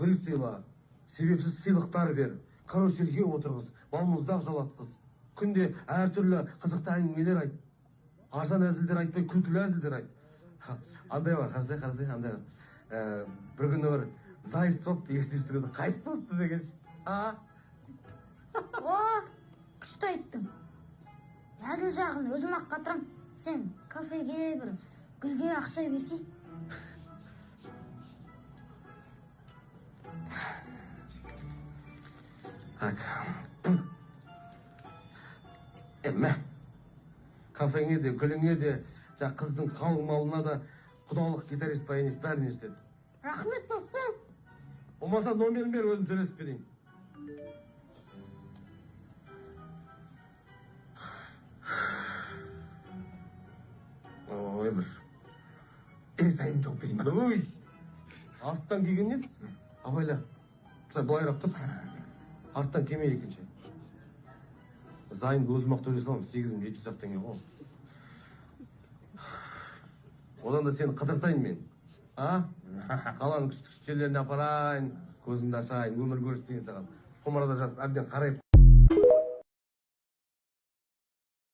гүл сыйла, себепсіз сыйлықтар бер, каруселге отырғыз, балмұздақ жалатқыз. Күнде әртүрлі қызықты әңгімелер айт. Арзан әзілдер айтпай, күлкілі әзілдер айт. Андай бар, қарасай, андай бар. Бір күні бір зайыс болыпты, естестіреді, қайсы болыпты деген. Күшті айттың. Әзіл жағын өзім ақ қатырам. Сен кафеге бір гүлге ақша берсей. Әммә, кафеңе де, гүліңе де, қыздың қалың-малына да құдалық гитарист, баянист бәріне істеді. Рахмет, достым. Болмаса номерін бер, өзім төлесіп берейін. Ой, бір сайын жоқ берейін. Ой, арттан келген несі? Абайла, былайрақ тұр. Арттан кеме екінші. Зайымды өзім ақ төлей салам, 8700 теңге ғой. Одан да сені қыдыртайын мен. Қаланың күшті жерлеріне апарайын, көзіңді ашайын, өмір көрсетейін саған. Құмарада жатып, әбден қарайып.